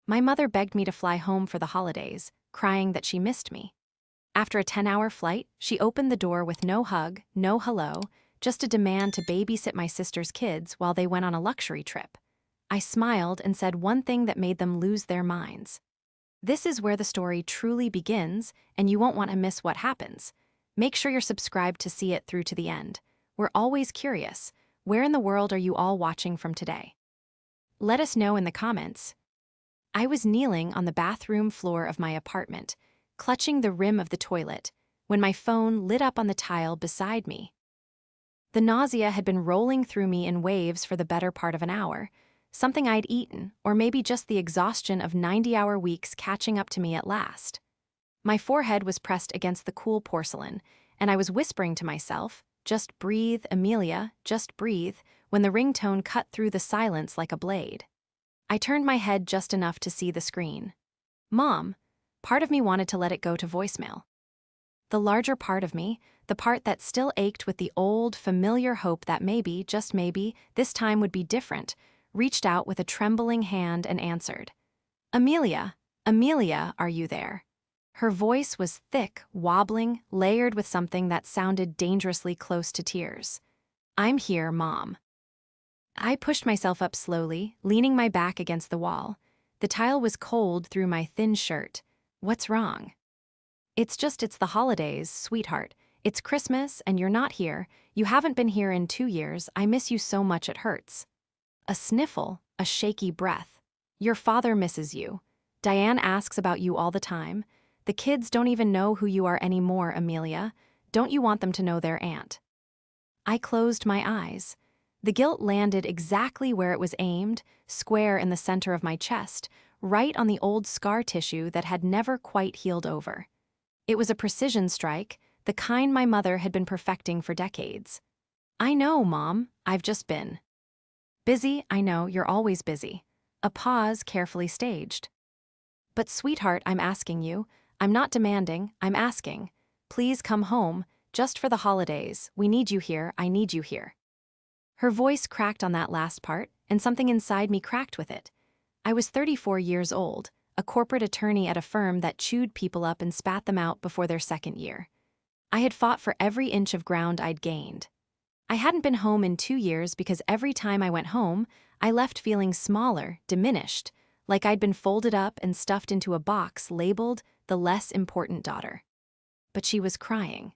My mother begged me to fly home for the holidays, crying that she missed me. After a 10-hour flight, she opened the door with no hug, no hello, just a demand to babysit my sister's kids while they went on a luxury trip. I smiled and said one thing that made them lose their minds. This is where the story truly begins, and you won't want to miss what happens. Make sure you're subscribed to see it through to the end. We're always curious. Where in the world are you all watching from today? Let us know in the comments. I was kneeling on the bathroom floor of my apartment, clutching the rim of the toilet, when my phone lit up on the tile beside me. The nausea had been rolling through me in waves for the better part of an hour, something I'd eaten, or maybe just the exhaustion of 90-hour weeks catching up to me at last. My forehead was pressed against the cool porcelain, and I was whispering to myself, "Just breathe, Amelia, just breathe," when the ringtone cut through the silence like a blade. I turned my head just enough to see the screen. Mom. Part of me wanted to let it go to voicemail. The larger part of me, the part that still ached with the old, familiar hope that maybe, just maybe, this time would be different, reached out with a trembling hand and answered. "Amelia, Amelia, are you there?" Her voice was thick, wobbling, layered with something that sounded dangerously close to tears. "I'm here, Mom." I pushed myself up slowly, leaning my back against the wall. The tile was cold through my thin shirt. "What's wrong?" It's the holidays, sweetheart. It's Christmas, and you're not here. You haven't been here in 2 years. I miss you so much it hurts." A sniffle, a shaky breath. "Your father misses you. Diane asks about you all the time. The kids don't even know who you are anymore, Amelia. Don't you want them to know their aunt?" I closed my eyes. The guilt landed exactly where it was aimed, square in the center of my chest, right on the old scar tissue that had never quite healed over. It was a precision strike, the kind my mother had been perfecting for decades. "I know, Mom. I've just been busy. I know, you're always busy." A pause carefully staged. "But sweetheart, I'm asking you. I'm not demanding, I'm asking. Please come home, just for the holidays. We need you here, I need you here." Her voice cracked on that last part, and something inside me cracked with it. I was 34 years old, a corporate attorney at a firm that chewed people up and spat them out before their second year. I had fought for every inch of ground I'd gained. I hadn't been home in 2 years because every time I went home, I left feeling smaller, diminished, like I'd been folded up and stuffed into a box labeled the less important daughter. But she was crying.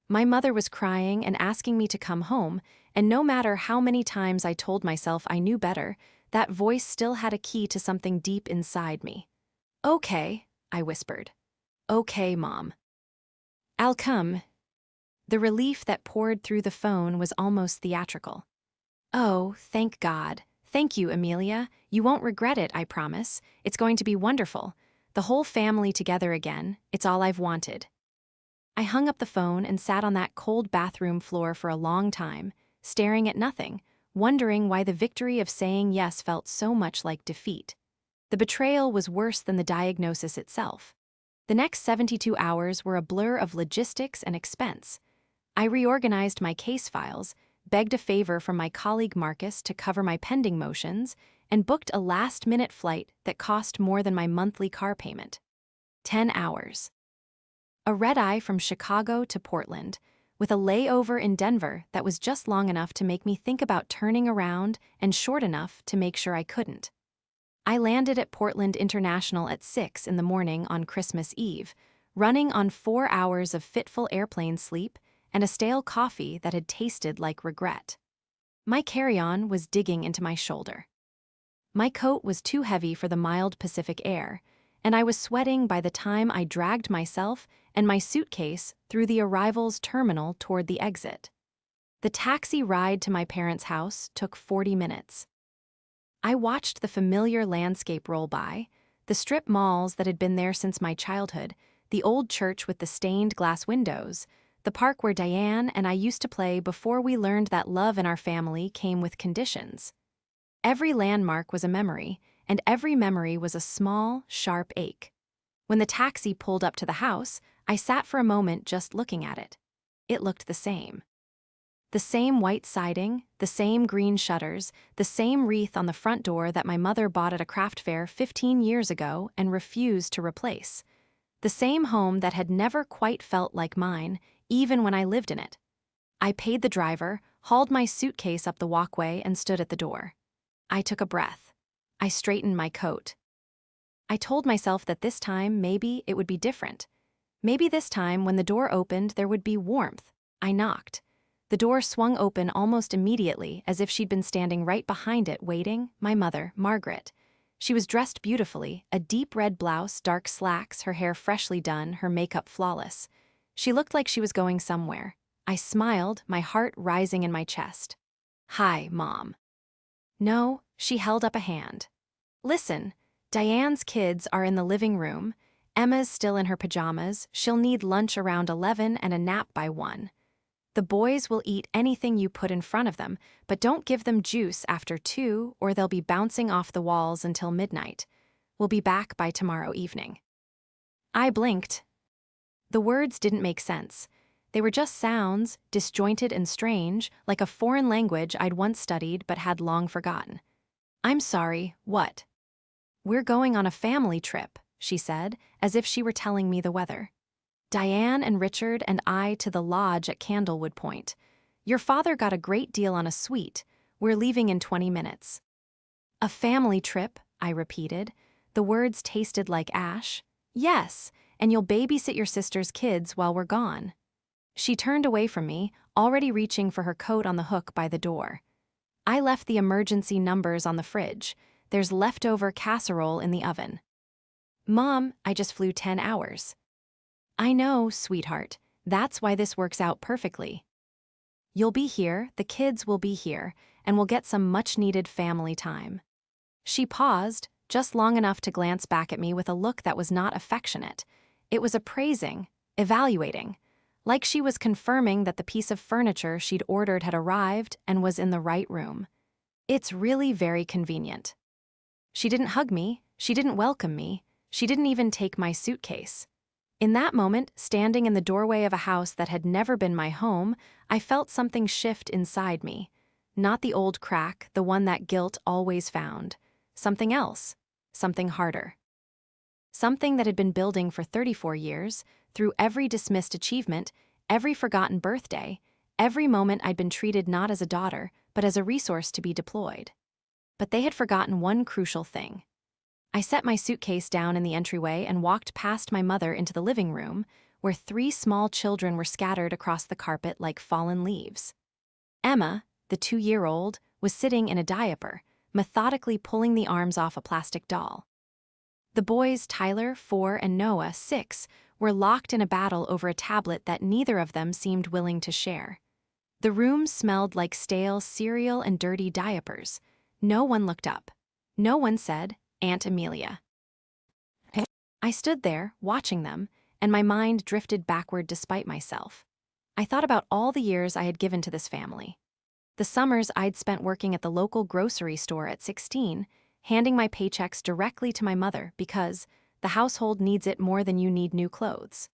My mother was crying and asking me to come home, and no matter how many times I told myself I knew better, that voice still had a key to something deep inside me. "Okay," I whispered. "Okay, Mom. I'll come." The relief that poured through the phone was almost theatrical. "Oh, thank God. Thank you, Amelia. You won't regret it, I promise. It's going to be wonderful. The whole family together again. It's all I've wanted." I hung up the phone and sat on that cold bathroom floor for a long time, staring at nothing, wondering why the victory of saying yes felt so much like defeat. The betrayal was worse than the diagnosis itself. The next 72 hours were a blur of logistics and expense. I reorganized my case files, begged a favor from my colleague Marcus to cover my pending motions, and booked a last-minute flight that cost more than my monthly car payment. 10 hours. A red-eye from Chicago to Portland, with a layover in Denver that was just long enough to make me think about turning around and short enough to make sure I couldn't. I landed at Portland International at 6 in the morning on Christmas Eve, running on 4 hours of fitful airplane sleep and a stale coffee that had tasted like regret. My carry-on was digging into my shoulder. My coat was too heavy for the mild Pacific air, and I was sweating by the time I dragged myself and my suitcase through the arrivals terminal toward the exit. The taxi ride to my parents' house took 40 minutes. I watched the familiar landscape roll by, the strip malls that had been there since my childhood, the old church with the stained glass windows, the park where Diane and I used to play before we learned that love in our family came with conditions. Every landmark was a memory, and every memory was a small, sharp ache. When the taxi pulled up to the house, I sat for a moment just looking at it. It looked the same. The same white siding, the same green shutters, the same wreath on the front door that my mother bought at a craft fair 15 years ago and refused to replace. The same home that had never quite felt like mine, even when I lived in it. I paid the driver, hauled my suitcase up the walkway, and stood at the door. I took a breath. I straightened my coat. I told myself that this time, maybe it would be different. Maybe this time, when the door opened, there would be warmth. I knocked. The door swung open almost immediately, as if she'd been standing right behind it waiting, my mother, Margaret. She was dressed beautifully, a deep red blouse, dark slacks, her hair freshly done, her makeup flawless. She looked like she was going somewhere. I smiled, my heart rising in my chest. "Hi, Mom." "No," she held up a hand. "Listen, Diane's kids are in the living room. Emma's still in her pajamas. She'll need lunch around 11 and a nap by 1. The boys will eat anything you put in front of them, but don't give them juice after 2 or they'll be bouncing off the walls until midnight. We'll be back by tomorrow evening." I blinked. The words didn't make sense. They were just sounds, disjointed and strange, like a foreign language I'd once studied but had long forgotten. "I'm sorry, what?" "We're going on a family trip," she said, as if she were telling me the weather. "Diane and Richard and I to the lodge at Candlewood Point. Your father got a great deal on a suite. We're leaving in 20 minutes. "A family trip," I repeated. The words tasted like ash. "Yes, and you'll babysit your sister's kids while we're gone." She turned away from me, already reaching for her coat on the hook by the door. "I left the emergency numbers on the fridge. There's leftover casserole in the oven." "Mom, I just flew 10 hours. "I know, sweetheart. That's why this works out perfectly. You'll be here, the kids will be here, and we'll get some much-needed family time." She paused, just long enough to glance back at me with a look that was not affectionate. It was appraising, evaluating, like she was confirming that the piece of furniture she'd ordered had arrived and was in the right room. It's really very convenient. She didn't hug me, she didn't welcome me, she didn't even take my suitcase. In that moment, standing in the doorway of a house that had never been my home, I felt something shift inside me. Not the old crack, the one that guilt always found. Something else. Something harder. Something that had been building for 34 years, through every dismissed achievement, every forgotten birthday, every moment I'd been treated not as a daughter, but as a resource to be deployed. But they had forgotten one crucial thing. I set my suitcase down in the entryway and walked past my mother into the living room, where 3 small children were scattered across the carpet like fallen leaves. Emma, the 2-year-old, was sitting in a diaper, methodically pulling the arms off a plastic doll. The boys, Tyler, 4, and Noah, 6, were locked in a battle over a tablet that neither of them seemed willing to share. The room smelled like stale cereal and dirty diapers. No one looked up. No one said, "Aunt Amelia." I stood there, watching them, and my mind drifted backward despite myself. I thought about all the years I had given to this family. The summers I'd spent working at the local grocery store at 16, handing my paychecks directly to my mother because the household needs it more than you need new clothes.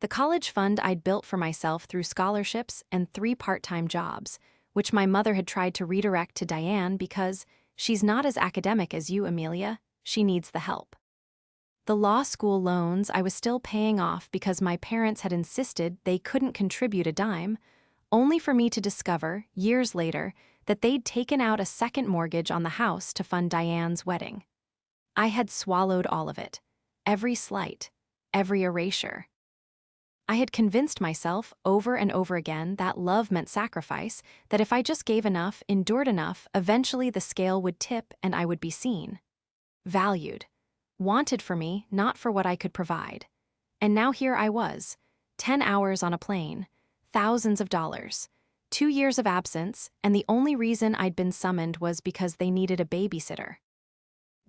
The college fund I'd built for myself through scholarships and 3 part-time jobs, which my mother had tried to redirect to Diane because she's not as academic as you, Amelia. She needs the help. The law school loans I was still paying off because my parents had insisted they couldn't contribute a dime, only for me to discover, years later, that they'd taken out a second mortgage on the house to fund Diane's wedding. I had swallowed all of it, every slight, every erasure. I had convinced myself over and over again that love meant sacrifice, that if I just gave enough, endured enough, eventually the scale would tip and I would be seen. Valued. Wanted for me, not for what I could provide. And now here I was, 10 hours on a plane, thousands of dollars, 2 years of absence, and the only reason I'd been summoned was because they needed a babysitter.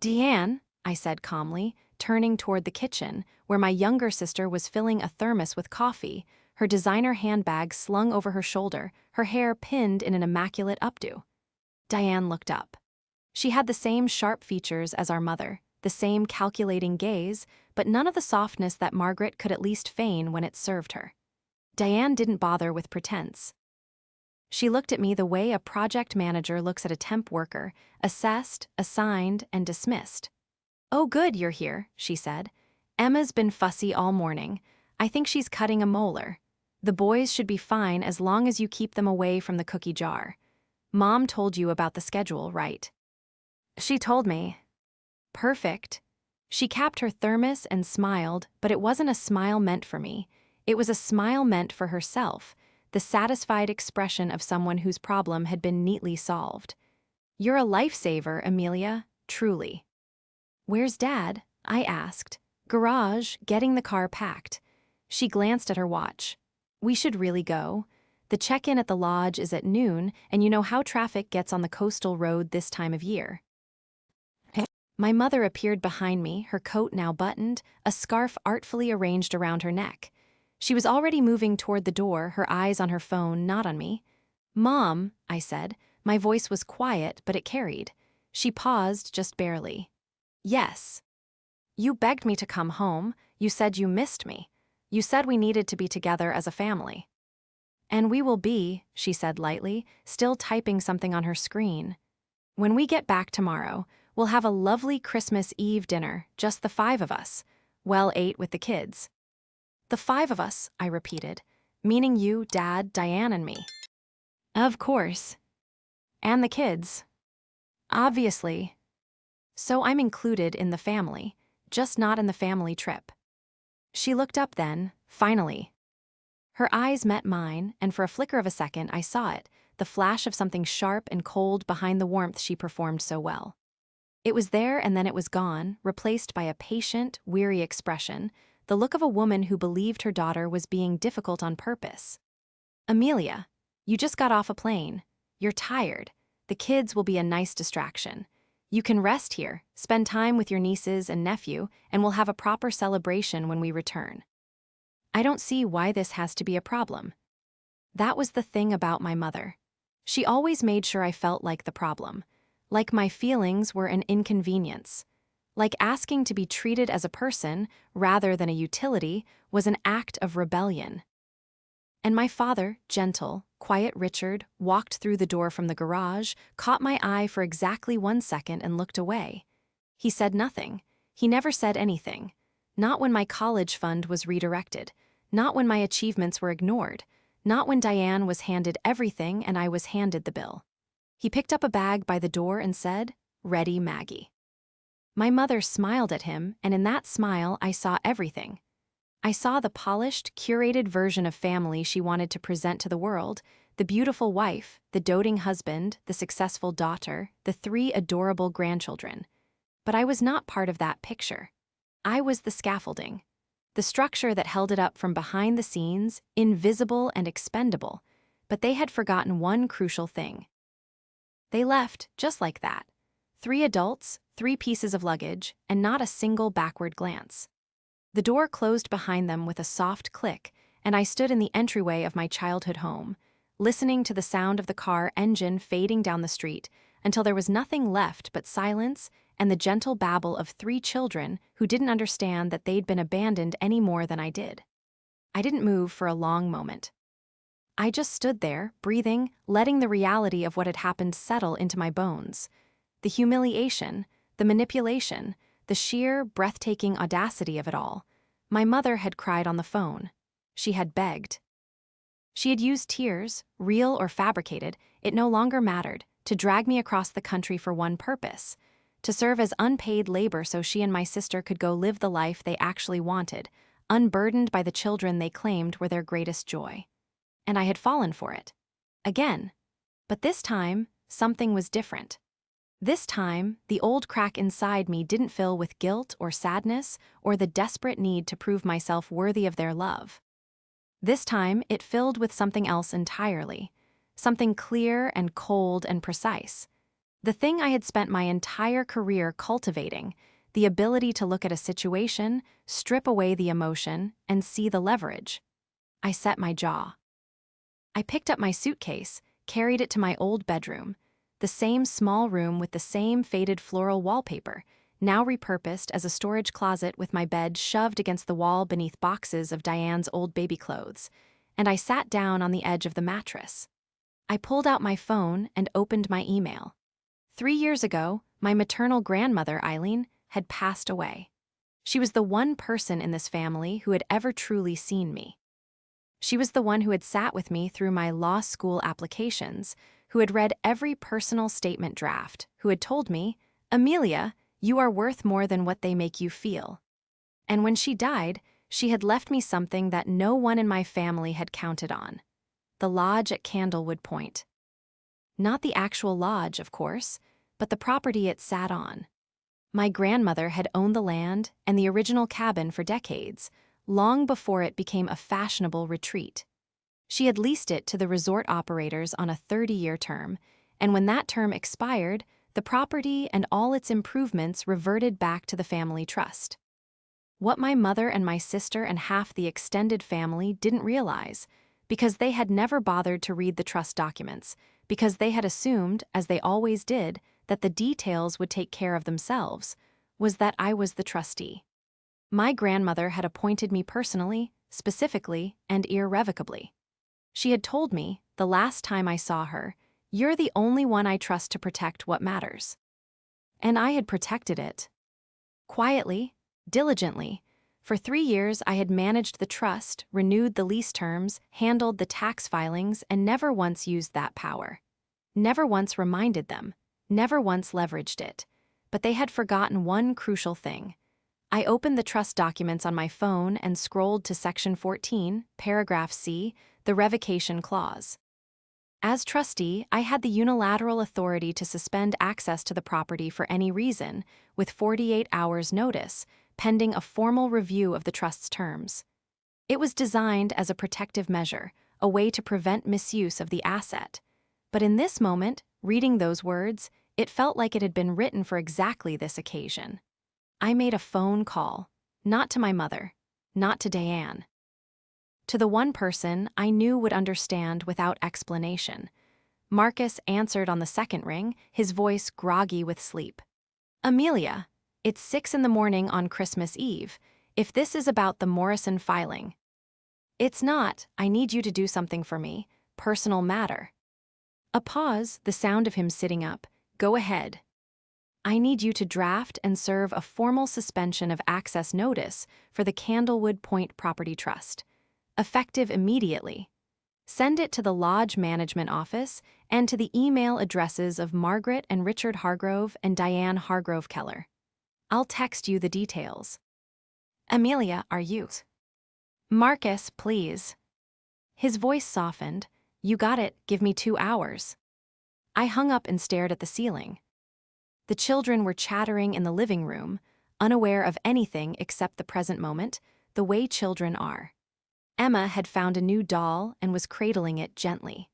"Deanne," I said calmly, turning toward the kitchen, where my younger sister was filling a thermos with coffee, her designer handbag slung over her shoulder, her hair pinned in an immaculate updo. Diane looked up. She had the same sharp features as our mother, the same calculating gaze, but none of the softness that Margaret could at least feign when it served her. Diane didn't bother with pretense. She looked at me the way a project manager looks at a temp worker, assessed, assigned, and dismissed. "Oh, good, you're here," she said. "Emma's been fussy all morning. I think she's cutting a molar. The boys should be fine as long as you keep them away from the cookie jar. Mom told you about the schedule, right?" She told me. Perfect. She capped her thermos and smiled, but it wasn't a smile meant for me. It was a smile meant for herself, the satisfied expression of someone whose problem had been neatly solved. "You're a lifesaver, Amelia, truly." "Where's Dad?" I asked. "Garage, getting the car packed." She glanced at her watch. "We should really go. The check-in at the lodge is at noon, and you know how traffic gets on the coastal road this time of year." My mother appeared behind me, her coat now buttoned, a scarf artfully arranged around her neck. She was already moving toward the door, her eyes on her phone, not on me. "Mom," I said. My voice was quiet, but it carried. She paused just barely. "Yes. You begged me to come home. You said you missed me. You said we needed to be together as a family." "And we will be," she said lightly, still typing something on her screen. "When we get back tomorrow, we'll have a lovely Christmas Eve dinner, just the 5 of us. Well, 8 with the kids." "The 5 of us," I repeated, meaning you, Dad, Diane, and me. "Of course. And the kids. Obviously. So I'm included in the family, just not in the family trip." She looked up then, finally. Her eyes met mine, and for a flicker of a second I saw it, the flash of something sharp and cold behind the warmth she performed so well. It was there and then it was gone, replaced by a patient, weary expression, the look of a woman who believed her daughter was being difficult on purpose. "Amelia, you just got off a plane. You're tired. The kids will be a nice distraction. You can rest here, spend time with your nieces and nephew, and we'll have a proper celebration when we return. I don't see why this has to be a problem." That was the thing about my mother. She always made sure I felt like the problem, like my feelings were an inconvenience, like asking to be treated as a person rather than a utility was an act of rebellion. And my father, gentle, quiet Richard, walked through the door from the garage, caught my eye for exactly 1 second and looked away. He said nothing. He never said anything. Not when my college fund was redirected. Not when my achievements were ignored. Not when Diane was handed everything and I was handed the bill. He picked up a bag by the door and said, "Ready, Maggie." My mother smiled at him, and in that smile I saw everything. I saw the polished, curated version of family she wanted to present to the world, the beautiful wife, the doting husband, the successful daughter, the 3 adorable grandchildren. But I was not part of that picture. I was the scaffolding, the structure that held it up from behind the scenes, invisible and expendable. But they had forgotten one crucial thing. They left just like that. 3 adults, 3 pieces of luggage, and not a single backward glance. The door closed behind them with a soft click, and I stood in the entryway of my childhood home, listening to the sound of the car engine fading down the street until there was nothing left but silence and the gentle babble of 3 children who didn't understand that they'd been abandoned any more than I did. I didn't move for a long moment. I just stood there, breathing, letting the reality of what had happened settle into my bones. The humiliation, the manipulation, the sheer, breathtaking audacity of it all. My mother had cried on the phone. She had begged. She had used tears, real or fabricated, it no longer mattered, to drag me across the country for one purpose: to serve as unpaid labor so she and my sister could go live the life they actually wanted, unburdened by the children they claimed were their greatest joy. And I had fallen for it. Again. But this time, something was different. This time, the old crack inside me didn't fill with guilt or sadness or the desperate need to prove myself worthy of their love. This time, it filled with something else entirely, something clear and cold and precise. The thing I had spent my entire career cultivating, the ability to look at a situation, strip away the emotion, and see the leverage. I set my jaw. I picked up my suitcase, carried it to my old bedroom, the same small room with the same faded floral wallpaper, now repurposed as a storage closet with my bed shoved against the wall beneath boxes of Diane's old baby clothes, and I sat down on the edge of the mattress. I pulled out my phone and opened my email. 3 years ago, my maternal grandmother, Eileen, had passed away. She was the one person in this family who had ever truly seen me. She was the one who had sat with me through my law school applications, who had read every personal statement draft, who had told me, "Amelia, you are worth more than what they make you feel." And when she died, she had left me something that no one in my family had counted on: the lodge at Candlewood Point. Not the actual lodge, of course, but the property it sat on. My grandmother had owned the land and the original cabin for decades, long before it became a fashionable retreat. She had leased it to the resort operators on a 30-year term, and when that term expired, the property and all its improvements reverted back to the family trust. What my mother and my sister and half the extended family didn't realize, because they had never bothered to read the trust documents, because they had assumed, as they always did, that the details would take care of themselves, was that I was the trustee. My grandmother had appointed me personally, specifically, and irrevocably. She had told me, the last time I saw her, "You're the only one I trust to protect what matters." And I had protected it. Quietly, diligently. For 3 years, I had managed the trust, renewed the lease terms, handled the tax filings, and never once used that power. Never once reminded them, never once leveraged it. But they had forgotten one crucial thing. I opened the trust documents on my phone and scrolled to Section 14, Paragraph C, the revocation clause. As trustee, I had the unilateral authority to suspend access to the property for any reason, with 48 hours' notice, pending a formal review of the trust's terms. It was designed as a protective measure, a way to prevent misuse of the asset. But in this moment, reading those words, it felt like it had been written for exactly this occasion. I made a phone call, not to my mother, not to Diane. To the one person I knew would understand without explanation. Marcus answered on the second ring, his voice groggy with sleep. "Amelia, it's 6 in the morning on Christmas Eve. If this is about the Morrison filing." "It's not. I need you to do something for me. Personal matter." A pause, the sound of him sitting up. "Go ahead." "I need you to draft and serve a formal suspension of access notice for the Candlewood Point Property Trust. Effective immediately. Send it to the Lodge Management Office and to the email addresses of Margaret and Richard Hargrove and Diane Hargrove Keller. I'll text you the details." "Amelia, are you?" "Marcus, please." His voice softened. "You got it, give me 2 hours." I hung up and stared at the ceiling. The children were chattering in the living room, unaware of anything except the present moment, the way children are. Emma had found a new doll and was cradling it gently.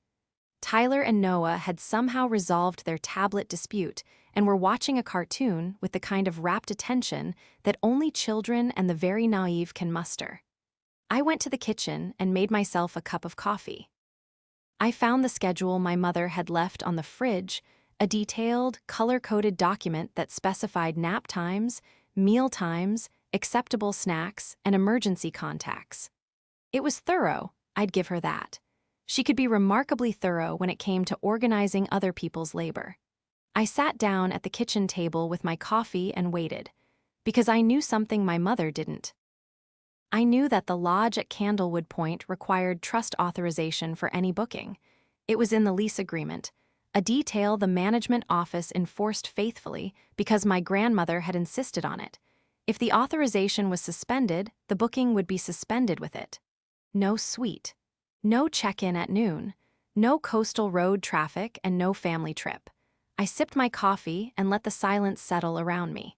Tyler and Noah had somehow resolved their tablet dispute and were watching a cartoon with the kind of rapt attention that only children and the very naive can muster. I went to the kitchen and made myself a cup of coffee. I found the schedule my mother had left on the fridge, a detailed, color-coded document that specified nap times, meal times, acceptable snacks, and emergency contacts. It was thorough, I'd give her that. She could be remarkably thorough when it came to organizing other people's labor. I sat down at the kitchen table with my coffee and waited, because I knew something my mother didn't. I knew that the lodge at Candlewood Point required trust authorization for any booking. It was in the lease agreement, a detail the management office enforced faithfully because my grandmother had insisted on it. If the authorization was suspended, the booking would be suspended with it. No suite. No check-in at noon. No coastal road traffic and no family trip. I sipped my coffee and let the silence settle around me.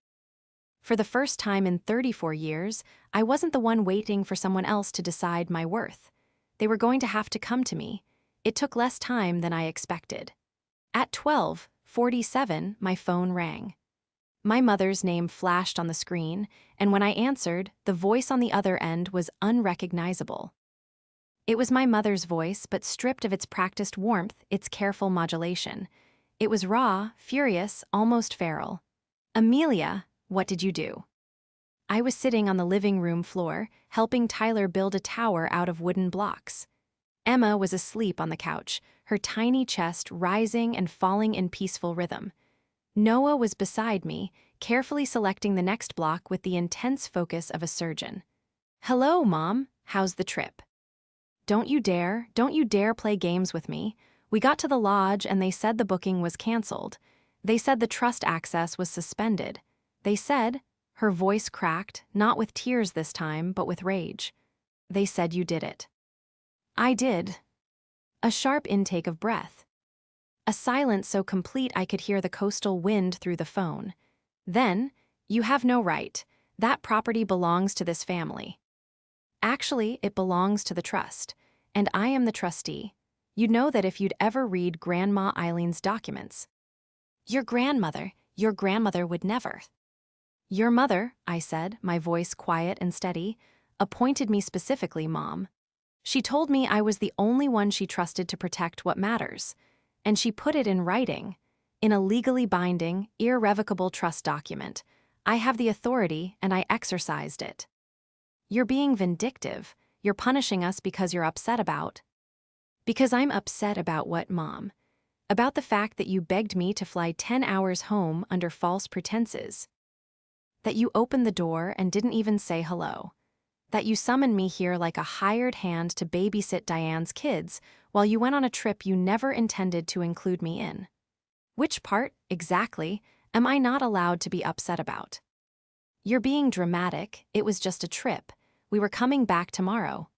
For the first time in 34 years, I wasn't the one waiting for someone else to decide my worth. They were going to have to come to me. It took less time than I expected. At 12:47, my phone rang. My mother's name flashed on the screen, and when I answered, the voice on the other end was unrecognizable. It was my mother's voice, but stripped of its practiced warmth, its careful modulation. It was raw, furious, almost feral. "Amelia, what did you do?" I was sitting on the living room floor, helping Tyler build a tower out of wooden blocks. Emma was asleep on the couch, her tiny chest rising and falling in peaceful rhythm. Noah was beside me, carefully selecting the next block with the intense focus of a surgeon. "Hello, Mom. How's the trip?" Don't you dare play games with me. We got to the lodge and they said the booking was canceled. They said the trust access was suspended. They said," her voice cracked, not with tears this time, but with rage, "they said you did it." I did. A sharp intake of breath. A silence so complete I could hear the coastal wind through the phone. Then, "You have no right. That property belongs to this family." Actually, it belongs to the trust, and I am the trustee. You'd know that if you'd ever read Grandma Eileen's documents. Your grandmother would never. Your mother," I said, my voice quiet and steady, "appointed me specifically, Mom. She told me I was the only one she trusted to protect what matters, and she put it in writing, in a legally binding, irrevocable trust document. I have the authority, and I exercised it." "You're being vindictive. You're punishing us because you're upset about." "Because I'm upset about what, Mom? About the fact that you begged me to fly 10 hours home under false pretenses. That you opened the door and didn't even say hello. That you summoned me here like a hired hand to babysit Diane's kids while you went on a trip you never intended to include me in. Which part, exactly, am I not allowed to be upset about?" "You're being dramatic. It was just a trip. We were coming back tomorrow.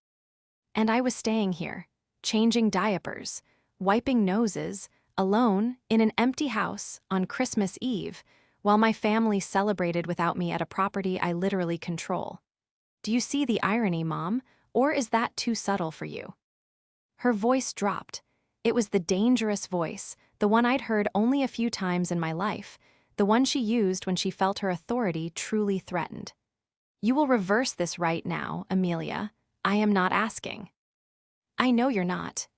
And I was staying here, changing diapers, wiping noses, alone, in an empty house, on Christmas Eve, while my family celebrated without me at a property I literally control. Do you see the irony, Mom, or is that too subtle for you?" Her voice dropped. It was the dangerous voice, the one I'd heard only a few times in my life, the one she used when she felt her authority truly threatened. "You will reverse this right now, Amelia. I am not asking." "I know you're not.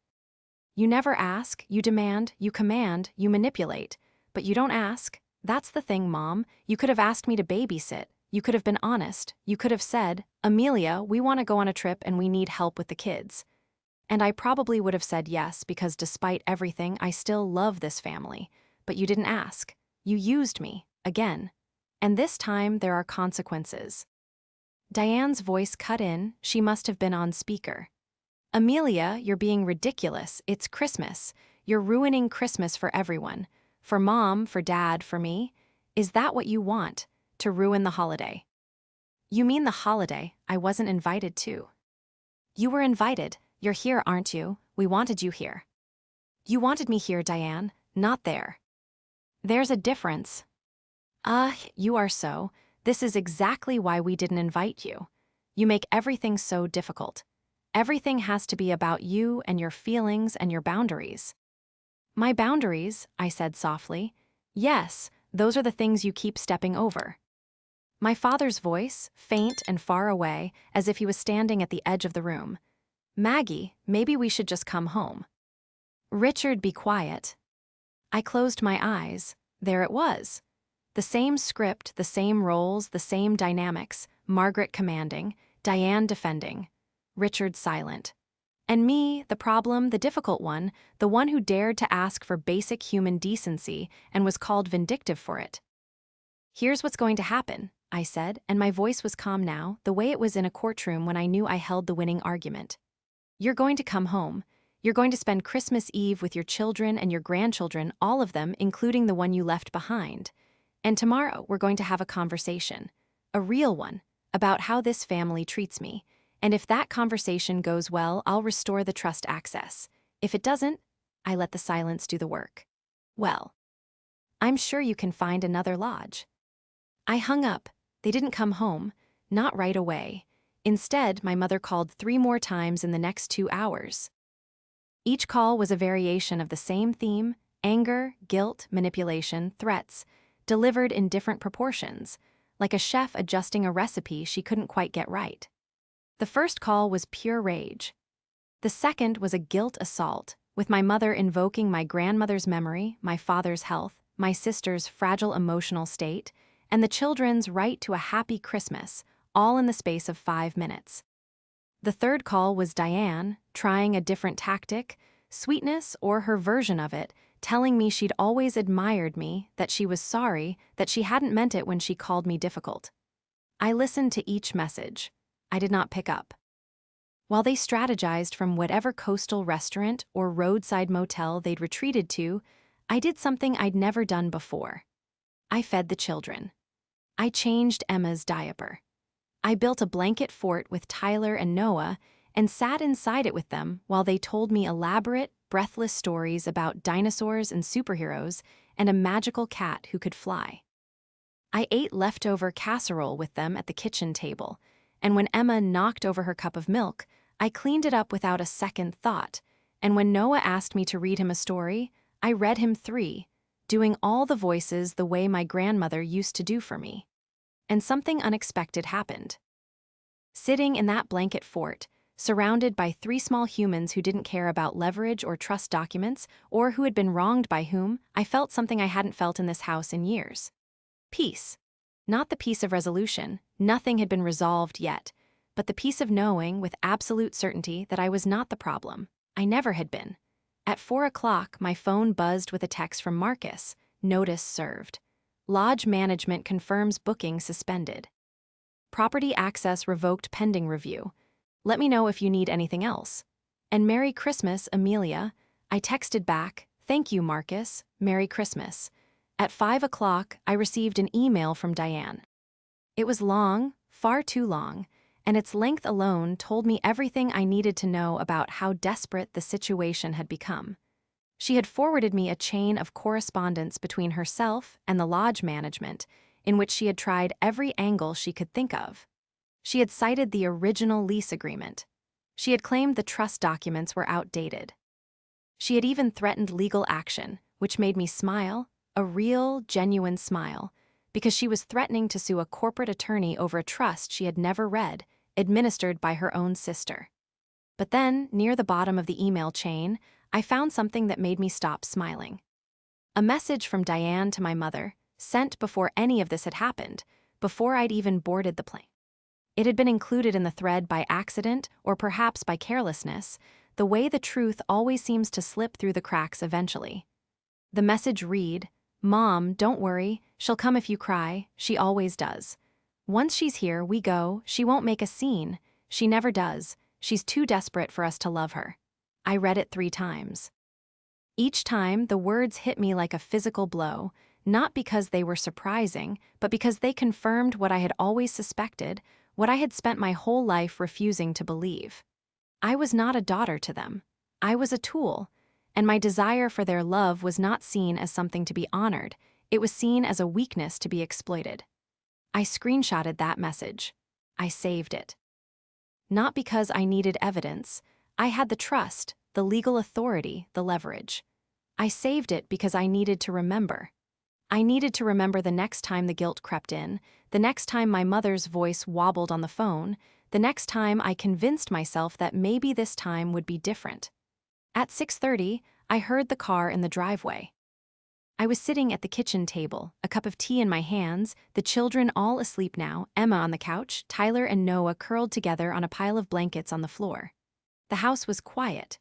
You never ask, you demand, you command, you manipulate, but you don't ask. That's the thing, Mom. You could have asked me to babysit. You could have been honest. You could have said, 'Amelia, we want to go on a trip and we need help with the kids.' And I probably would have said yes because despite everything, I still love this family. But you didn't ask. You used me, again. And this time there are consequences." Diane's voice cut in. She must have been on speaker. "Amelia, you're being ridiculous. It's Christmas. You're ruining Christmas for everyone. For Mom, for Dad, for me. Is that what you want? To ruin the holiday?" "You mean the holiday I wasn't invited to?" "You were invited. You're here, aren't you? We wanted you here." "You wanted me here, Diane, not there." "There's a difference." You are so. This is exactly why we didn't invite you. You make everything so difficult. Everything has to be about you and your feelings and your boundaries." "My boundaries," I said softly. "Yes, those are the things you keep stepping over." My father's voice, faint and far away, as if he was standing at the edge of the room. "Maggie, maybe we should just come home." "Richard, be quiet." I closed my eyes. There it was. The same script, the same roles, the same dynamics. Margaret commanding, Diane defending, Richard silent. And me, the problem, the difficult one, the one who dared to ask for basic human decency and was called vindictive for it. "Here's what's going to happen," I said, and my voice was calm now, the way it was in a courtroom when I knew I held the winning argument. "You're going to come home. You're going to spend Christmas Eve with your children and your grandchildren, all of them, including the one you left behind. And tomorrow we're going to have a conversation, a real one, about how this family treats me. And if that conversation goes well, I'll restore the trust access. If it doesn't, I let the silence do the work. Well, I'm sure you can find another lodge." I hung up. They didn't come home, not right away. Instead, my mother called 3 more times in the next 2 hours. Each call was a variation of the same theme: anger, guilt, manipulation, threats, delivered in different proportions, like a chef adjusting a recipe she couldn't quite get right. The first call was pure rage. The second was a guilt assault, with my mother invoking my grandmother's memory, my father's health, my sister's fragile emotional state, and the children's right to a happy Christmas, all in the space of 5 minutes. The third call was Diane, trying a different tactic, sweetness or her version of it, telling me she'd always admired me, that she was sorry, that she hadn't meant it when she called me difficult. I listened to each message. I did not pick up. While they strategized from whatever coastal restaurant or roadside motel they'd retreated to, I did something I'd never done before. I fed the children. I changed Emma's diaper. I built a blanket fort with Tyler and Noah and sat inside it with them while they told me elaborate, breathless stories about dinosaurs and superheroes and a magical cat who could fly. I ate leftover casserole with them at the kitchen table, and when Emma knocked over her cup of milk, I cleaned it up without a second thought, and when Noah asked me to read him a story, I read him 3, doing all the voices the way my grandmother used to do for me. And something unexpected happened. Sitting in that blanket fort, surrounded by 3 small humans who didn't care about leverage or trust documents, or who had been wronged by whom, I felt something I hadn't felt in this house in years. Peace. Not the peace of resolution, nothing had been resolved yet, but the peace of knowing with absolute certainty that I was not the problem. I never had been. At 4 o'clock, my phone buzzed with a text from Marcus. Notice served. Lodge management confirms booking suspended. Property access revoked pending review. Let me know if you need anything else. And Merry Christmas, Amelia. I texted back, thank you, Marcus. Merry Christmas. At 5 o'clock, I received an email from Diane. It was long, far too long, and its length alone told me everything I needed to know about how desperate the situation had become. She had forwarded me a chain of correspondence between herself and the lodge management, in which she had tried every angle she could think of. She had cited the original lease agreement. She had claimed the trust documents were outdated. She had even threatened legal action, which made me smile, a real, genuine smile, because she was threatening to sue a corporate attorney over a trust she had never read, administered by her own sister. But then, near the bottom of the email chain, I found something that made me stop smiling. A message from Diane to my mother, sent before any of this had happened, before I'd even boarded the plane. It had been included in the thread by accident or perhaps by carelessness, the way the truth always seems to slip through the cracks eventually. The message read, Mom, don't worry, she'll come if you cry, she always does. Once she's here, we go, she won't make a scene, she never does, she's too desperate for us to love her. I read it 3 times. Each time, the words hit me like a physical blow, not because they were surprising, but because they confirmed what I had always suspected, what I had spent my whole life refusing to believe. I was not a daughter to them. I was a tool, and my desire for their love was not seen as something to be honored, it was seen as a weakness to be exploited. I screenshotted that message. I saved it. Not because I needed evidence. I had the trust, the legal authority, the leverage. I saved it because I needed to remember. I needed to remember the next time the guilt crept in, the next time my mother's voice wobbled on the phone, the next time I convinced myself that maybe this time would be different. At 6:30, I heard the car in the driveway. I was sitting at the kitchen table, a cup of tea in my hands, the children all asleep now, Emma on the couch, Tyler and Noah curled together on a pile of blankets on the floor. The house was quiet.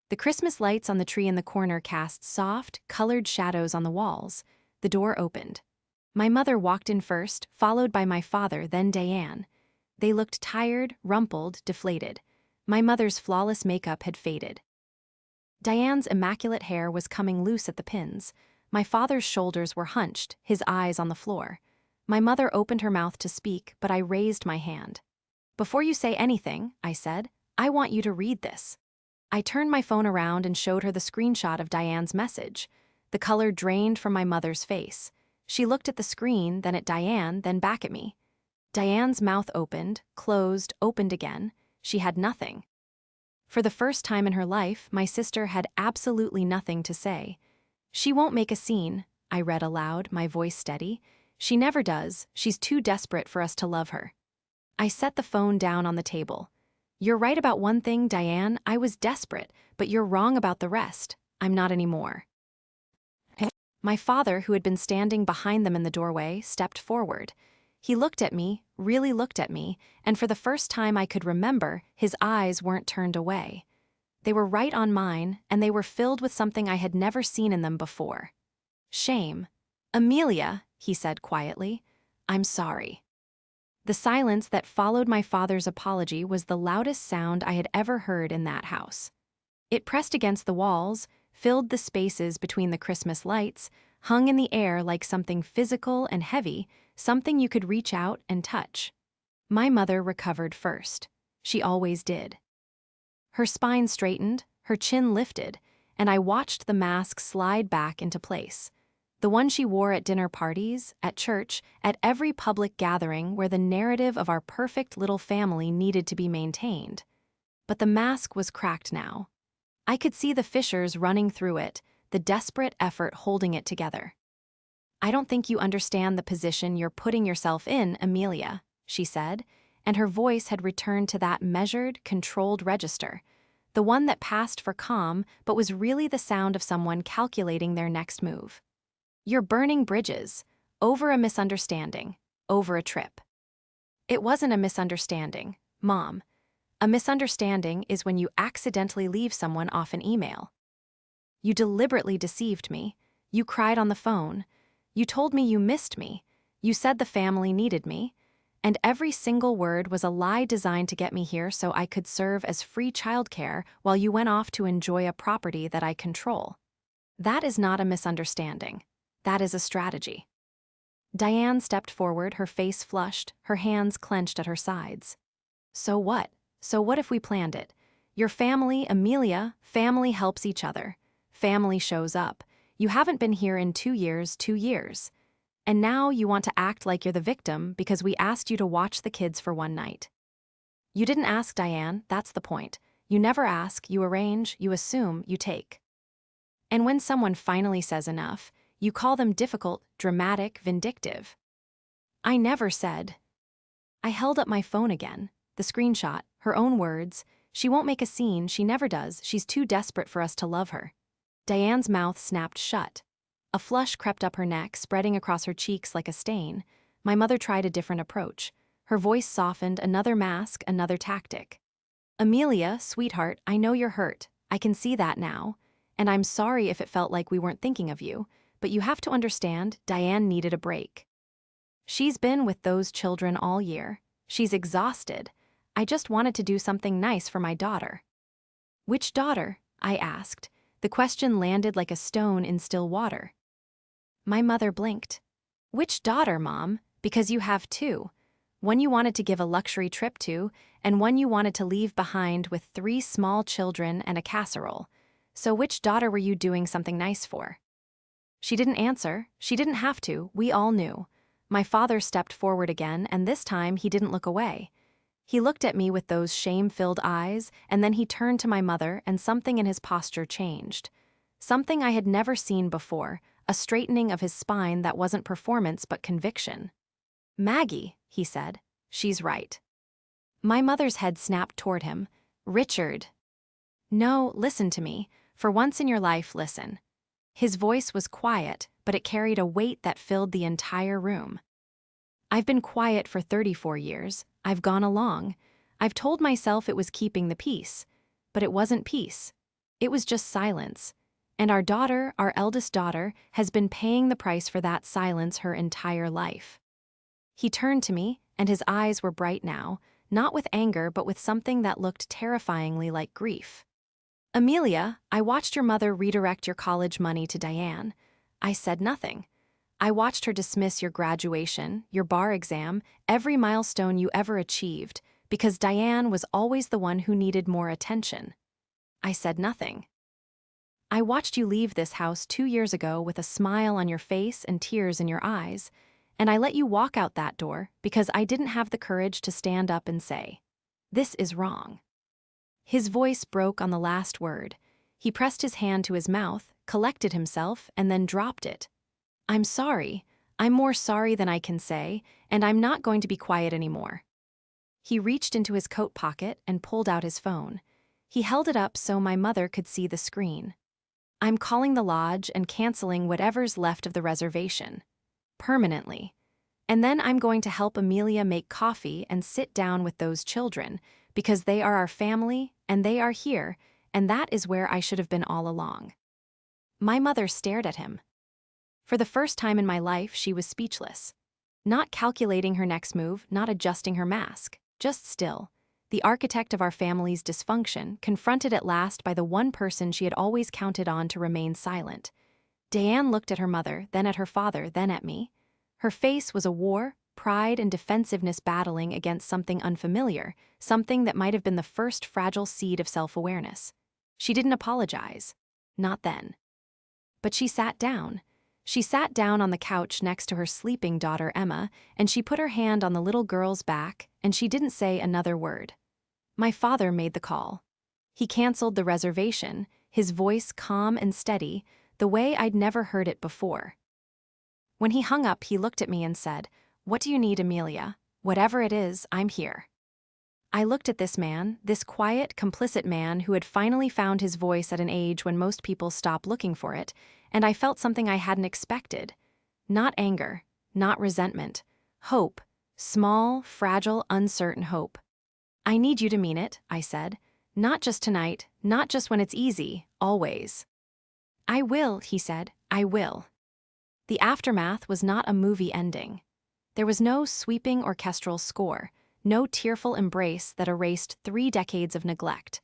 The Christmas lights on the tree in the corner cast soft, colored shadows on the walls. The door opened. My mother walked in first, followed by my father, then Diane. They looked tired, rumpled, deflated. My mother's flawless makeup had faded. Diane's immaculate hair was coming loose at the pins. My father's shoulders were hunched, his eyes on the floor. My mother opened her mouth to speak, but I raised my hand. Before you say anything, I said, I want you to read this. I turned my phone around and showed her the screenshot of Diane's message. The color drained from my mother's face. She looked at the screen, then at Diane, then back at me. Diane's mouth opened, closed, opened again. She had nothing. For the first time in her life, my sister had absolutely nothing to say. She won't make a scene, I read aloud, my voice steady. She never does, she's too desperate for us to love her. I set the phone down on the table. You're right about one thing, Diane, I was desperate, but you're wrong about the rest. I'm not anymore. My father, who had been standing behind them in the doorway, stepped forward. He looked at me, really looked at me, and for the first time I could remember, his eyes weren't turned away. They were right on mine, and they were filled with something I had never seen in them before. Shame. "Amelia," he said quietly, "I'm sorry." The silence that followed my father's apology was the loudest sound I had ever heard in that house. It pressed against the walls, filled the spaces between the Christmas lights, hung in the air like something physical and heavy, something you could reach out and touch. My mother recovered first. She always did. Her spine straightened, her chin lifted, and I watched the mask slide back into place. The one she wore at dinner parties, at church, at every public gathering where the narrative of our perfect little family needed to be maintained. But the mask was cracked now. I could see the fissures running through it, the desperate effort holding it together. "I don't think you understand the position you're putting yourself in, Amelia," she said, and her voice had returned to that measured, controlled register, the one that passed for calm but was really the sound of someone calculating their next move. "You're burning bridges, over a misunderstanding, over a trip." It wasn't a misunderstanding, Mom. A misunderstanding is when you accidentally leave someone off an email. You deliberately deceived me. You cried on the phone. You told me you missed me. You said the family needed me. And every single word was a lie designed to get me here so I could serve as free childcare while you went off to enjoy a property that I control. That is not a misunderstanding. That is a strategy. Diane stepped forward, her face flushed, her hands clenched at her sides. So what? So what if we planned it? Your family, Amelia, family helps each other. Family shows up. You haven't been here in 2 years, 2 years. And now you want to act like you're the victim because we asked you to watch the kids for one night. You didn't ask, Diane, that's the point. You never ask, you arrange, you assume, you take. And when someone finally says enough, you call them difficult, dramatic, vindictive. I never said. I held up my phone again, the screenshot, her own words. "She won't make a scene, she never does, she's too desperate for us to love her." Diane's mouth snapped shut. A flush crept up her neck, spreading across her cheeks like a stain. My mother tried a different approach. Her voice softened, another mask, another tactic. "Amelia, sweetheart, I know you're hurt. I can see that now. And I'm sorry if it felt like we weren't thinking of you. But you have to understand, Diane needed a break. She's been with those children all year. She's exhausted. I just wanted to do something nice for my daughter." "Which daughter?" I asked. The question landed like a stone in still water. My mother blinked. "Which daughter, Mom? Because you have two. One you wanted to give a luxury trip to, and one you wanted to leave behind with 3 small children and a casserole. So which daughter were you doing something nice for?" She didn't answer. She didn't have to. We all knew. My father stepped forward again, and this time he didn't look away. He looked at me with those shame-filled eyes, and then he turned to my mother, and something in his posture changed. Something I had never seen before, a straightening of his spine that wasn't performance but conviction. "Maggie," he said, "she's right." My mother's head snapped toward him. "Richard." "No, listen to me. For once in your life, listen." His voice was quiet, but it carried a weight that filled the entire room. "I've been quiet for 34 years. I've gone along. I've told myself it was keeping the peace. But it wasn't peace. It was just silence. And our daughter, our eldest daughter, has been paying the price for that silence her entire life." He turned to me, and his eyes were bright now, not with anger but with something that looked terrifyingly like grief. "Amelia, I watched your mother redirect your college money to Diane. I said nothing. I watched her dismiss your graduation, your bar exam, every milestone you ever achieved, because Diane was always the one who needed more attention. I said nothing. I watched you leave this house 2 years ago with a smile on your face and tears in your eyes, and I let you walk out that door because I didn't have the courage to stand up and say, 'This is wrong.'" His voice broke on the last word. He pressed his hand to his mouth, collected himself, and then dropped it. "I'm sorry. I'm more sorry than I can say, and I'm not going to be quiet anymore." He reached into his coat pocket and pulled out his phone. He held it up so my mother could see the screen. "I'm calling the lodge and canceling whatever's left of the reservation. Permanently. And then I'm going to help Amelia make coffee and sit down with those children, because they are our family, and they are here, and that is where I should have been all along." My mother stared at him. For the first time in my life, she was speechless. Not calculating her next move, not adjusting her mask, just still. The architect of our family's dysfunction, confronted at last by the one person she had always counted on to remain silent. Diane looked at her mother, then at her father, then at me. Her face was a war, pride and defensiveness battling against something unfamiliar, something that might have been the first fragile seed of self-awareness. She didn't apologize. Not then. But she sat down. She sat down on the couch next to her sleeping daughter Emma, and she put her hand on the little girl's back, and she didn't say another word. My father made the call. He canceled the reservation, his voice calm and steady, the way I'd never heard it before. When he hung up, he looked at me and said, "What do you need, Amelia? Whatever it is, I'm here." I looked at this man, this quiet, complicit man who had finally found his voice at an age when most people stop looking for it, and I felt something I hadn't expected. Not anger, not resentment. Hope. Small, fragile, uncertain hope. "I need you to mean it," I said. "Not just tonight, not just when it's easy, always." "I will," he said. "I will." The aftermath was not a movie ending. There was no sweeping orchestral score, no tearful embrace that erased 3 decades of neglect.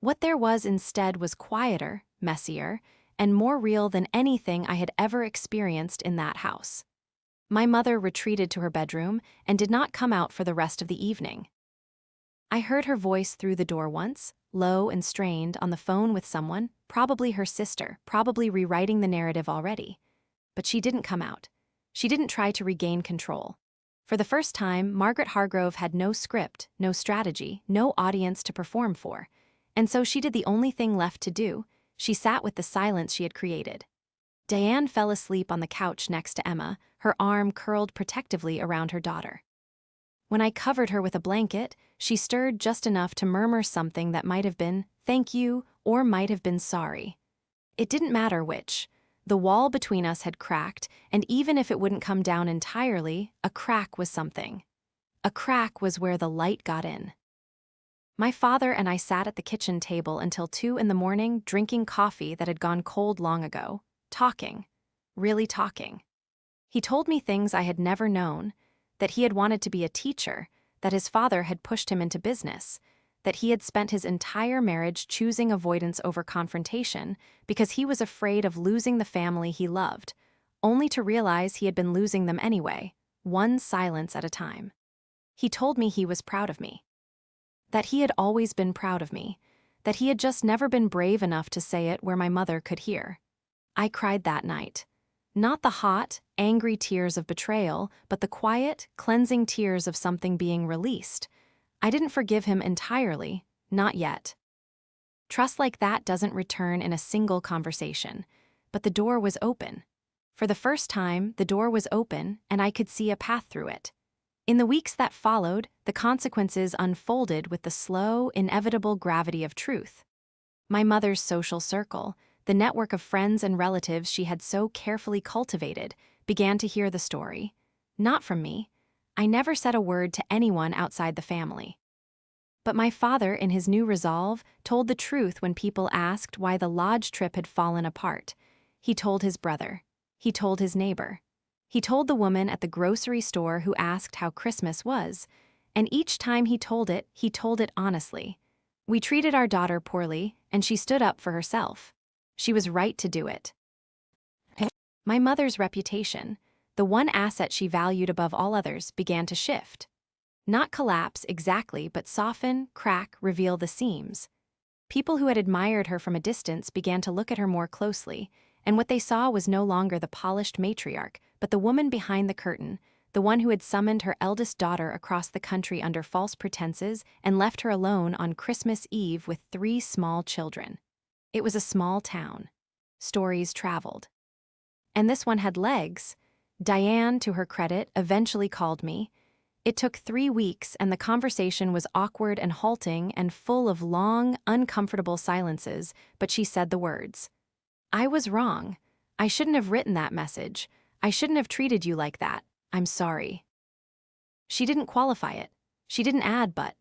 What there was instead was quieter, messier, and more real than anything I had ever experienced in that house. My mother retreated to her bedroom and did not come out for the rest of the evening. I heard her voice through the door once, low and strained, on the phone with someone, probably her sister, probably rewriting the narrative already. But she didn't come out. She didn't try to regain control. For the first time, Margaret Hargrove had no script, no strategy, no audience to perform for. And so she did the only thing left to do. She sat with the silence she had created. Diane fell asleep on the couch next to Emma, her arm curled protectively around her daughter. When I covered her with a blanket, she stirred just enough to murmur something that might have been, "Thank you," or might have been sorry. It didn't matter which. The wall between us had cracked, and even if it wouldn't come down entirely, a crack was something. A crack was where the light got in. My father and I sat at the kitchen table until 2 in the morning, drinking coffee that had gone cold long ago, talking, really talking. He told me things I had never known, that he had wanted to be a teacher, that his father had pushed him into business, that he had spent his entire marriage choosing avoidance over confrontation because he was afraid of losing the family he loved, only to realize he had been losing them anyway, one silence at a time. He told me he was proud of me. That he had always been proud of me, that he had just never been brave enough to say it where my mother could hear. I cried that night. Not the hot, angry tears of betrayal, but the quiet, cleansing tears of something being released. I didn't forgive him entirely, not yet. Trust like that doesn't return in a single conversation, but the door was open. For the first time, the door was open, and I could see a path through it. In the weeks that followed, the consequences unfolded with the slow, inevitable gravity of truth. My mother's social circle, the network of friends and relatives she had so carefully cultivated, began to hear the story. Not from me. I never said a word to anyone outside the family. But my father, in his new resolve, told the truth when people asked why the lodge trip had fallen apart. He told his brother. He told his neighbor. He told the woman at the grocery store who asked how Christmas was, and each time he told it honestly. We treated our daughter poorly, and she stood up for herself. She was right to do it. My mother's reputation, the one asset she valued above all others, began to shift. Not collapse exactly, but soften, crack, reveal the seams. People who had admired her from a distance began to look at her more closely, and what they saw was no longer the polished matriarch, but the woman behind the curtain, the one who had summoned her eldest daughter across the country under false pretenses and left her alone on Christmas Eve with 3 small children. It was a small town. Stories traveled. And this one had legs. Diane, to her credit, eventually called me. It took 3 weeks, and the conversation was awkward and halting and full of long, uncomfortable silences, but she said the words. "I was wrong. I shouldn't have written that message. I shouldn't have treated you like that. "I'm sorry." She didn't qualify it. She didn't add but.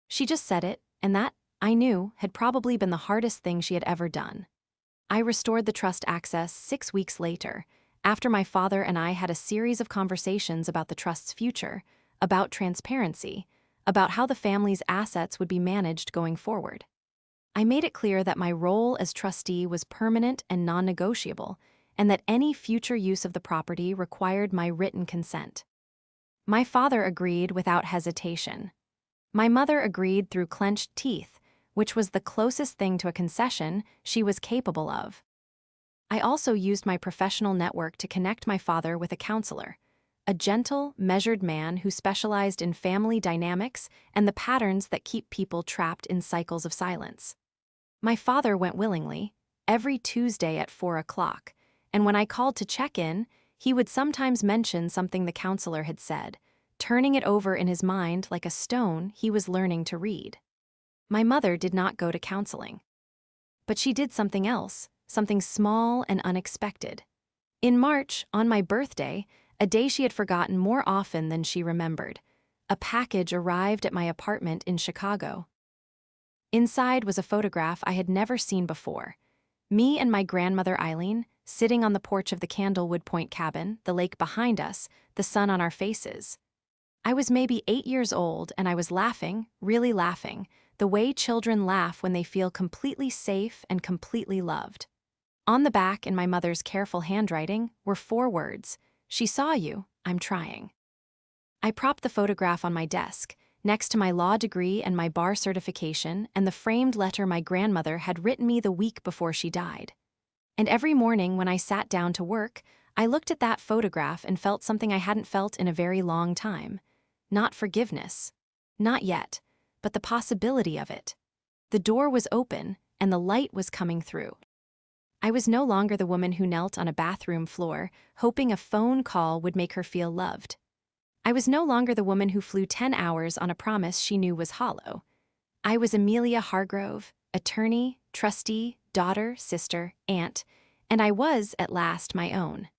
She just said it, and that, I knew, had probably been the hardest thing she had ever done. I restored the trust access 6 weeks later, after my father and I had a series of conversations about the trust's future, about transparency, about how the family's assets would be managed going forward. I made it clear that my role as trustee was permanent and non-negotiable, and that any future use of the property required my written consent. My father agreed without hesitation. My mother agreed through clenched teeth, which was the closest thing to a concession she was capable of. I also used my professional network to connect my father with a counselor, a gentle, measured man who specialized in family dynamics and the patterns that keep people trapped in cycles of silence. My father went willingly, every Tuesday at 4 o'clock, and when I called to check in, he would sometimes mention something the counselor had said, turning it over in his mind like a stone he was learning to read. My mother did not go to counseling. But she did something else, something small and unexpected. In March, on my birthday, a day she had forgotten more often than she remembered, a package arrived at my apartment in Chicago. Inside was a photograph I had never seen before. Me and my grandmother Eileen, sitting on the porch of the Candlewood Point cabin, the lake behind us, the sun on our faces. I was maybe 8 years old, and I was laughing, really laughing, the way children laugh when they feel completely safe and completely loved. On the back, in my mother's careful handwriting, were 4 words: "She saw you, I'm trying." I propped the photograph on my desk, next to my law degree and my bar certification and the framed letter my grandmother had written me the week before she died. And every morning when I sat down to work, I looked at that photograph and felt something I hadn't felt in a very long time. Not forgiveness. Not yet, but the possibility of it. The door was open, and the light was coming through. I was no longer the woman who knelt on a bathroom floor, hoping a phone call would make her feel loved. I was no longer the woman who flew 10 hours on a promise she knew was hollow. I was Amelia Hargrove, attorney, trustee, daughter, sister, aunt, and I was, at last, my own.